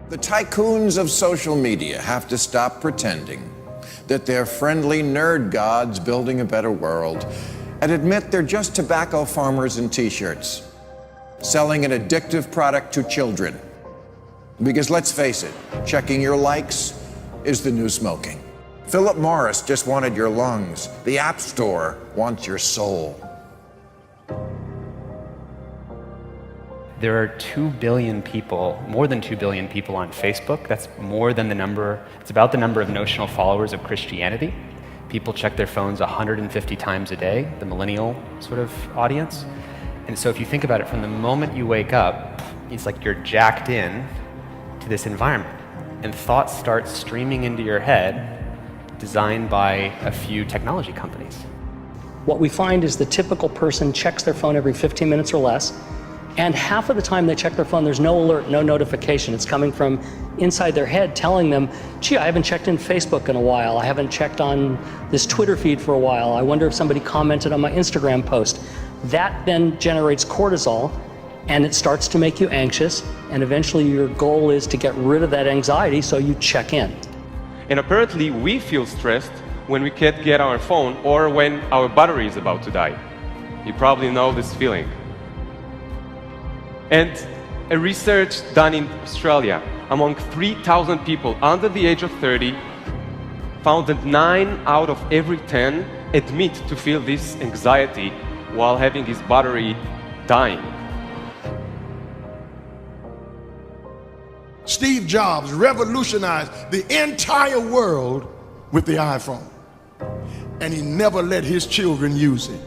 The tycoons of social media have to stop pretending that they're friendly nerd gods building a better world and admit they're just tobacco farmers in t-shirts, selling an addictive product to children. Because let's face it, checking your likes is the new smoking. Philip Morris just wanted your lungs. The App Store wants your soul. There are 2 billion people, more than 2 billion people on Facebook. That's more than the number, it's about the number of notional followers of Christianity. People check their phones 150 times a day, the millennial sort of audience. And so if you think about it, from the moment you wake up, it's like you're jacked in to this environment. And thoughts start streaming into your head, designed by a few technology companies. What we find is the typical person checks their phone every 15 minutes or less. And half of the time they check their phone, there's no alert, no notification. It's coming from inside their head telling them, gee, I haven't checked in Facebook in a while. I haven't checked on this Twitter feed for a while. I wonder if somebody commented on my Instagram post. That then generates cortisol, and it starts to make you anxious. And eventually your goal is to get rid of that anxiety, so you check in. And apparently we feel stressed when we can't get our phone or when our battery is about to die. You probably know this feeling. And a research done in Australia among 3,000 people under the age of 30 found that 9 out of every 10 admit to feel this anxiety while having his battery dying. Steve Jobs revolutionized the entire world with the iPhone, and he never let his children use it,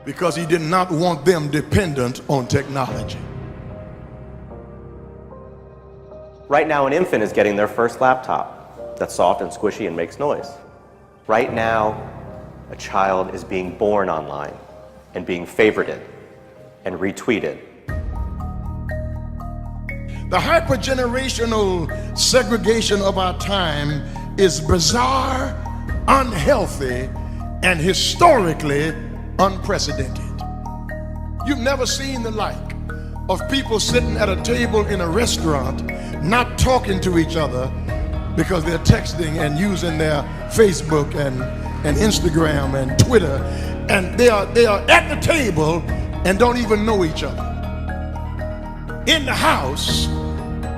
because he did not want them dependent on technology. Right now, an infant is getting their first laptop that's soft and squishy and makes noise. Right now, a child is being born online and being favorited and retweeted. The hypergenerational segregation of our time is bizarre, unhealthy, and historically unprecedented. You've never seen the like of people sitting at a table in a restaurant not talking to each other because they're texting and using their Facebook and Instagram and Twitter, and they are at the table and don't even know each other, in the house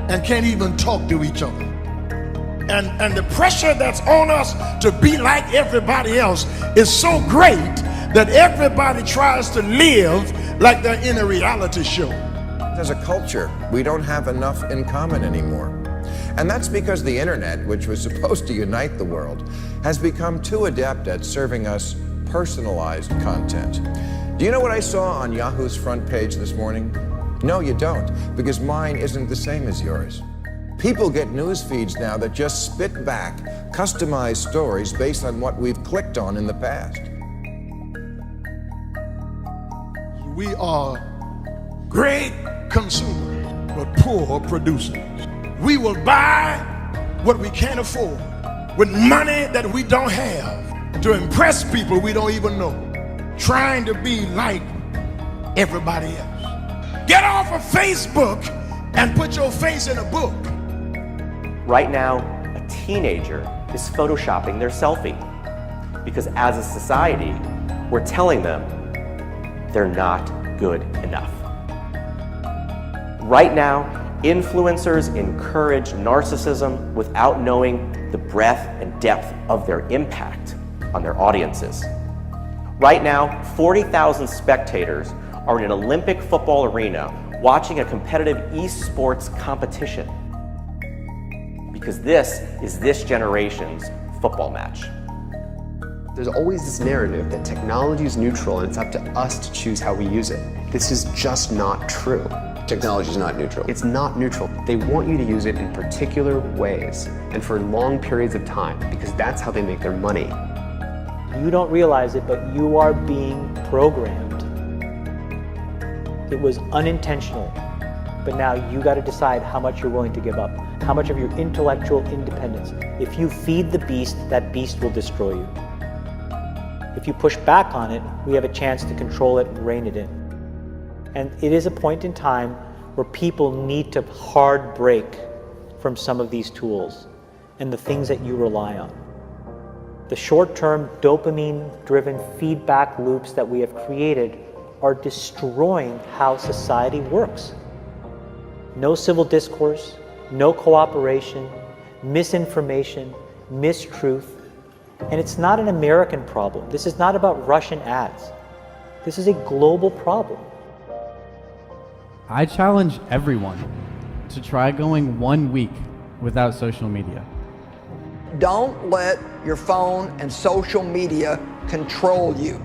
and can't even talk to each other. And the pressure that's on us to be like everybody else is so great that everybody tries to live like they're in a reality show. As a culture, we don't have enough in common anymore. And that's because the internet, which was supposed to unite the world, has become too adept at serving us personalized content. Do you know what I saw on Yahoo's front page this morning? No, you don't, because mine isn't the same as yours. People get news feeds now that just spit back customized stories based on what we've clicked on in the past. We are great consumers, but poor producers. We will buy what we can't afford with money that we don't have to impress people we don't even know, trying to be like everybody else. Get off of Facebook and put your face in a book. Right now, a teenager is photoshopping their selfie because as a society, we're telling them they're not good enough. Right now, influencers encourage narcissism without knowing the breadth and depth of their impact on their audiences. Right now, 40,000 spectators are in an Olympic football arena watching a competitive esports competition because this is this generation's football match. There's always this narrative that technology is neutral and it's up to us to choose how we use it. This is just not true. Technology is not neutral. It's not neutral. They want you to use it in particular ways and for long periods of time because that's how they make their money. You don't realize it, but you are being programmed. It was unintentional, but now you got to decide how much you're willing to give up, how much of your intellectual independence. If you feed the beast, that beast will destroy you. If you push back on it, we have a chance to control it and rein it in. And it is a point in time where people need to hard break from some of these tools and the things that you rely on. The short-term dopamine-driven feedback loops that we have created are destroying how society works. No civil discourse, no cooperation, misinformation, mistruth. And it's not an American problem. This is not about Russian ads. This is a global problem. I challenge everyone to try going 1 week without social media. Don't let your phone and social media control you.